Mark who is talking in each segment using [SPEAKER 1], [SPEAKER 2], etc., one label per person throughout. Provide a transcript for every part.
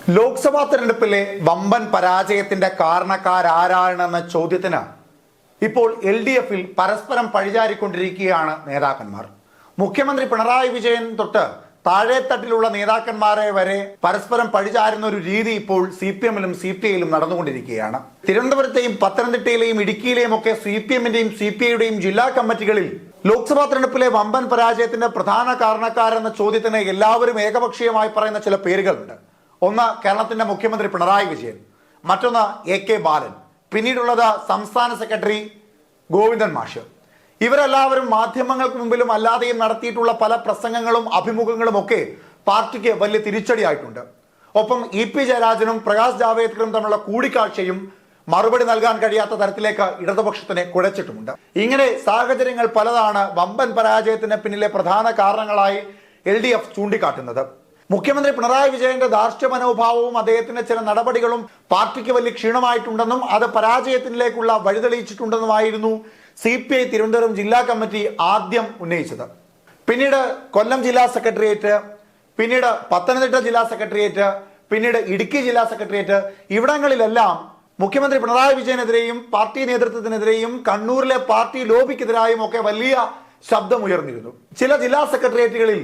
[SPEAKER 1] ലോക്സഭാ തെരഞ്ഞെടുപ്പിലെ വമ്പൻ പരാജയത്തിന്റെ കാരണക്കാരാരാണെന്ന ചോദ്യത്തിന് ഇപ്പോൾ LDFിൽ പരസ്പരം പഴിചാരിക്കൊണ്ടിരിക്കുകയാണ് നേതാക്കന്മാർ. മുഖ്യമന്ത്രി പിണറായി വിജയൻ തൊട്ട് താഴെത്തട്ടിലുള്ള നേതാക്കന്മാരെ വരെ പരസ്പരം പഴിചാരുന്ന ഒരു രീതി ഇപ്പോൾ CPMലും CPIയിലും നടന്നുകൊണ്ടിരിക്കുകയാണ്. തിരുവനന്തപുരത്തെയും പത്തനംതിട്ടയിലെയും ഇടുക്കിയിലെയും ഒക്കെ CPMന്റെയും CPIയുടെയും ജില്ലാ കമ്മിറ്റികളിൽ ലോക്സഭാ തെരഞ്ഞെടുപ്പിലെ വമ്പൻ പരാജയത്തിന്റെ പ്രധാന കാരണക്കാരെന്ന ചോദ്യത്തിന് എല്ലാവരും ഏകപക്ഷീയമായി പറയുന്ന ചില പേരുകളുണ്ട്. ഒന്ന് കേരളത്തിന്റെ മുഖ്യമന്ത്രി പിണറായി വിജയൻ, മറ്റൊന്ന് AK ബാലൻ, പിന്നീടുള്ളത് സംസ്ഥാന സെക്രട്ടറി ഗോവിന്ദൻ മാഷ്. ഇവരെല്ലാവരും മാധ്യമങ്ങൾക്ക് മുമ്പിലും അല്ലാതെയും നടത്തിയിട്ടുള്ള പല പ്രസംഗങ്ങളും അഭിമുഖങ്ങളും ഒക്കെ പാർട്ടിക്ക് വലിയ തിരിച്ചടിയായിട്ടുണ്ട്. ഒപ്പം EP ജയരാജനും പ്രകാശ് ജാവ്ദേക്കറും തമ്മിലുള്ള കൂടിക്കാഴ്ചയും മറുപടി നൽകാൻ കഴിയാത്ത തരത്തിലേക്ക് ഇടതുപക്ഷത്തിനെ കുഴച്ചിട്ടുമുണ്ട്. ഇങ്ങനെ സാഹചര്യങ്ങൾ പലതാണ് വമ്പൻ പരാജയത്തിന് പിന്നിലെ പ്രധാന കാരണങ്ങളായി LDF ചൂണ്ടിക്കാട്ടുന്നത്. മുഖ്യമന്ത്രി പിണറായി വിജയന്റെ ധാർഷ്ട്യ മനോഭാവവും അദ്ദേഹത്തിന്റെ ചില നടപടികളും പാർട്ടിക്ക് വലിയ ക്ഷീണമായിട്ടുണ്ടെന്നും അത് പരാജയത്തിലേക്കുള്ള വഴിതെളിയിച്ചിട്ടുണ്ടെന്നുമായിരുന്നു CPI തിരുവനന്തപുരം ജില്ലാ കമ്മിറ്റി ആദ്യം ഉന്നയിച്ചത്. പിന്നീട് കൊല്ലം ജില്ലാ സെക്രട്ടേറിയറ്റ്, പിന്നീട് പത്തനംതിട്ട ജില്ലാ സെക്രട്ടേറിയറ്റ്, പിന്നീട് ഇടുക്കി ജില്ലാ സെക്രട്ടേറിയറ്റ്, ഇവിടങ്ങളിലെല്ലാം മുഖ്യമന്ത്രി പിണറായി വിജയനെതിരെയും പാർട്ടി നേതൃത്വത്തിനെതിരെയും കണ്ണൂരിലെ പാർട്ടി ലോബിക്കെതിരായും ഒക്കെ വലിയ ശബ്ദമുയർന്നിരുന്നു. ചില ജില്ലാ സെക്രട്ടേറിയറ്റുകളിൽ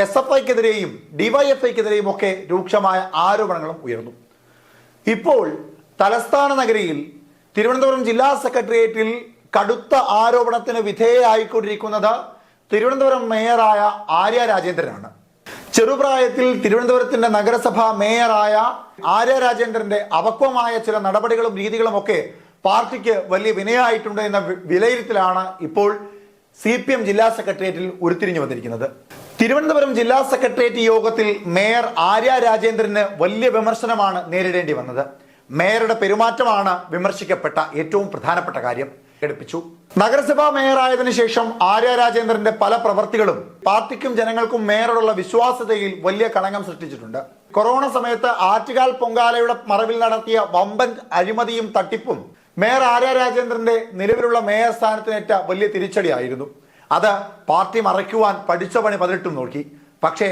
[SPEAKER 1] SFIക്കെതിരെയും DYFIക്കെതിരെയും ഒക്കെ രൂക്ഷമായ ആരോപണങ്ങളും ഉയർന്നു. ഇപ്പോൾ തലസ്ഥാന നഗരിയിൽ തിരുവനന്തപുരം ജില്ലാ സെക്രട്ടേറിയറ്റിൽ കടുത്ത ആരോപണത്തിന് വിധേയമായിക്കൊണ്ടിരിക്കുന്നത് തിരുവനന്തപുരം മേയറായ ആര്യ രാജേന്ദ്രനാണ്. ചെറുപ്രായത്തിൽ തിരുവനന്തപുരത്തിന്റെ നഗരസഭ മേയറായ ആര്യ രാജേന്ദ്രന്റെ അപക്വമായ ചില നടപടികളും രീതികളും ഒക്കെ പാർട്ടിക്ക് വലിയ വിനയായിട്ടുണ്ട് എന്ന വിലയിരുത്തലാണ് ഇപ്പോൾ CPM ജില്ലാ സെക്രട്ടേറിയറ്റിൽ ഉരുത്തിരിഞ്ഞു വന്നിരിക്കുന്നത്. തിരുവനന്തപുരം ജില്ലാ സെക്രട്ടേറിയറ്റ് യോഗത്തിൽ മേയർ ആര്യ രാജേന്ദ്രന് വലിയ വിമർശനമാണ് നേരിടേണ്ടി വന്നത്. മേയറുടെ പെരുമാറ്റമാണ് വിമർശിക്കപ്പെട്ട ഏറ്റവും പ്രധാനപ്പെട്ട കാര്യം. ഘടിപ്പിച്ചു. നഗരസഭാ മേയറായതിനു ശേഷം ആര്യ രാജേന്ദ്രന്റെ പല പ്രവർത്തികളും പാർട്ടിക്കും ജനങ്ങൾക്കും മേയറോടുള്ള വിശ്വാസ്യതയിൽ വലിയ കളങ്കം സൃഷ്ടിച്ചിട്ടുണ്ട്. കൊറോണ സമയത്ത് ആറ്റുകാൽ പൊങ്കാലയുടെ മറവിൽ നടത്തിയ വമ്പൻ അഴിമതിയും തട്ടിപ്പും മേയർ ആര്യ രാജേന്ദ്രന്റെ നിലവിലുള്ള മേയർ സ്ഥാനത്തിനേറ്റ വലിയ തിരിച്ചടിയായിരുന്നു. അത് പാർട്ടി മറയ്ക്കുവാൻ പഠിച്ച പണി 18 നോക്കി, പക്ഷേ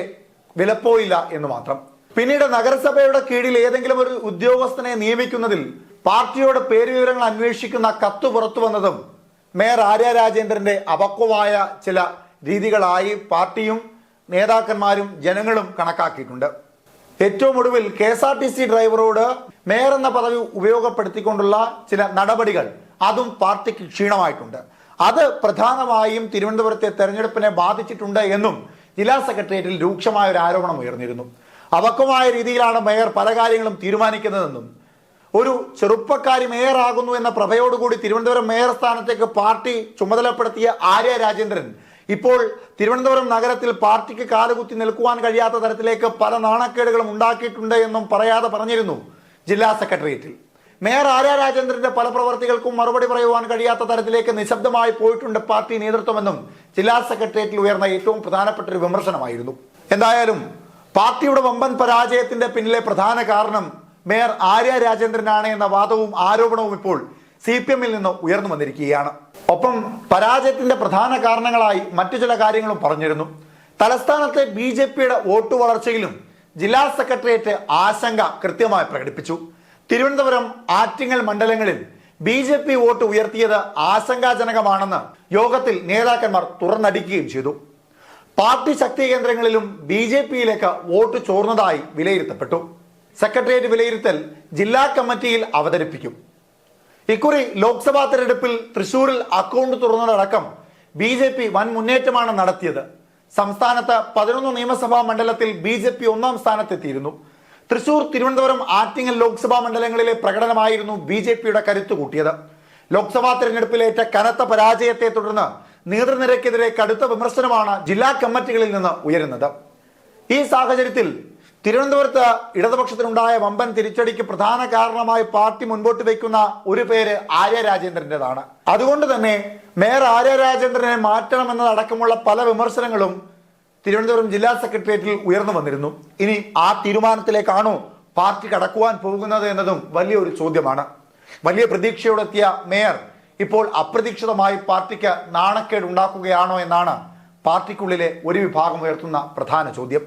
[SPEAKER 1] വിലപ്പോയില്ല എന്ന് മാത്രം. പിന്നീട് നഗരസഭയുടെ കീഴിൽ ഏതെങ്കിലും ഒരു ഉദ്യോഗസ്ഥനെ നിയമിക്കുന്നതിൽ പാർട്ടിയോട് പേരുവിവരങ്ങൾ അന്വേഷിക്കുന്ന കത്ത് പുറത്തു വന്നതും മേയർ ആര്യ രാജേന്ദ്രന്റെ അപക്വമായ ചില രീതികളായി പാർട്ടിയും നേതാക്കന്മാരും ജനങ്ങളും കണക്കാക്കിയിട്ടുണ്ട്. ഏറ്റവും ഒടുവിൽ KSRTC ഡ്രൈവറോട് മേയർ എന്ന പദവി ഉപയോഗപ്പെടുത്തിക്കൊണ്ടുള്ള ചില നടപടികൾ, അതും പാർട്ടിക്ക് ക്ഷീണമായിട്ടുണ്ട്. അത് പ്രധാനമായും തിരുവനന്തപുരത്തെ തെരഞ്ഞെടുപ്പിനെ ബാധിച്ചിട്ടുണ്ട് എന്നും ജില്ലാ സെക്രട്ടേറിയറ്റിൽ രൂക്ഷമായ ഒരു ആരോപണം ഉയർന്നിരുന്നു. അപക്വമായ രീതിയിലാണ് മേയർ പല കാര്യങ്ങളും തീരുമാനിക്കുന്നതെന്നും ഒരു ചെറുപ്പക്കാരി മേയർ ആകുന്നു എന്ന പ്രഭയോടുകൂടി തിരുവനന്തപുരം മേയർ സ്ഥാനത്തേക്ക് പാർട്ടി ചുമതലപ്പെടുത്തിയ ആര്യ രാജേന്ദ്രൻ ഇപ്പോൾ തിരുവനന്തപുരം നഗരത്തിൽ പാർട്ടിക്ക് കാലുകുത്തി നിൽക്കുവാൻ കഴിയാത്ത തരത്തിലേക്ക് പല നാണക്കേടുകളും ഉണ്ടാക്കിയിട്ടുണ്ട് എന്നും പറയാതെ പറഞ്ഞിരുന്നു ജില്ലാ സെക്രട്ടേറിയറ്റിൽ. മേയർ ആര്യ രാജേന്ദ്രന്റെ പല പ്രവർത്തികൾക്കും മറുപടി പറയുവാൻ കഴിയാത്ത തരത്തിലേക്ക് നിശബ്ദമായി പോയിട്ടുണ്ട് പാർട്ടി നേതൃത്വമെന്നും ജില്ലാ സെക്രട്ടേറിയറ്റിൽ ഉയർന്ന ഏറ്റവും പ്രധാനപ്പെട്ട ഒരു വിമർശനമായിരുന്നു. എന്തായാലും പാർട്ടിയുടെ വമ്പൻ പരാജയത്തിന്റെ പിന്നിലെ പ്രധാന കാരണം മേയർ ആര്യ രാജേന്ദ്രനാണ് എന്ന വാദവും ആരോപണവും ഇപ്പോൾ CPMൽ നിന്ന് ഉയർന്നു വന്നിരിക്കുകയാണ്. ഒപ്പം പരാജയത്തിന്റെ പ്രധാന കാരണങ്ങളായി മറ്റു ചില കാര്യങ്ങളും പറഞ്ഞിരുന്നു. തലസ്ഥാനത്തെ BJPയുടെ വോട്ട് വളർച്ചയിലും ജില്ലാ സെക്രട്ടേറിയറ്റ് ആശങ്ക കൃത്യമായി പ്രകടിപ്പിച്ചു. തിരുവനന്തപുരം, ആറ്റിങ്ങൽ മണ്ഡലങ്ങളിൽ BJP വോട്ട് ഉയർത്തിയത് ആശങ്കാജനകമാണെന്ന് യോഗത്തിൽ നേതാക്കന്മാർ തുറന്നടിക്കുകയും ചെയ്തു. പാർട്ടി ശക്തി കേന്ദ്രങ്ങളിലും BJPയിലേക്ക് വോട്ട് ചോർന്നതായി വിലയിരുത്തപ്പെട്ടു. സെക്രട്ടേറിയറ്റ് വിലയിരുത്തൽ ജില്ലാ കമ്മിറ്റിയിൽ അവതരിപ്പിക്കും. ഇക്കുറി ലോക്സഭാ തെരഞ്ഞെടുപ്പിൽ തൃശൂരിൽ അക്കൗണ്ട് തുറന്നതടക്കം BJP വൻ മുന്നേറ്റമാണ് നടത്തിയത്. സംസ്ഥാനത്ത് 11 നിയമസഭാ മണ്ഡലത്തിൽ BJP 1-ാം സ്ഥാനത്തെത്തിയിരുന്നു. തൃശൂർ, തിരുവനന്തപുരം, ആറ്റിങ്ങൽ ലോക്സഭാ മണ്ഡലങ്ങളിലെ പ്രകടനമായിരുന്നു BJPയുടെ കരുത്തു കൂട്ടിയത്. ലോക്സഭാ തെരഞ്ഞെടുപ്പിലേറ്റ കനത്ത പരാജയത്തെ തുടർന്ന് നേതൃനിരക്കെതിരെ കടുത്ത വിമർശനമാണ് ജില്ലാ കമ്മിറ്റികളിൽ നിന്ന് ഉയരുന്നത്. ഈ സാഹചര്യത്തിൽ തിരുവനന്തപുരത്ത് ഇടതുപക്ഷത്തിനുണ്ടായ വമ്പൻ തിരിച്ചടിക്ക് പ്രധാന കാരണമായി പാർട്ടി മുൻപോട്ട് വയ്ക്കുന്ന ഒരു പേര് ആര്യ രാജേന്ദ്രന്റേതാണ്. അതുകൊണ്ട് തന്നെ മേയർ ആര്യ രാജേന്ദ്രനെ മാറ്റണമെന്നതടക്കമുള്ള പല വിമർശനങ്ങളും തിരുവനന്തപുരം ജില്ലാ സെക്രട്ടേറിയറ്റിൽ ഉയർന്നു വന്നിരുന്നു. ഇനി ആ തീരുമാനത്തിലേക്കാണോ പാർട്ടി കടക്കുവാൻ പോകുന്നത് എന്നതും വലിയൊരു ചോദ്യമാണ്. വലിയ പ്രതീക്ഷയോടെത്തിയ മേയർ ഇപ്പോൾ അപ്രതീക്ഷിതമായി പാർട്ടിക്ക് നാണക്കേട് ഉണ്ടാക്കുകയാണോ എന്നാണ് പാർട്ടിക്കുള്ളിലെ ഒരു വിഭാഗം ഉയർത്തുന്ന പ്രധാന ചോദ്യം.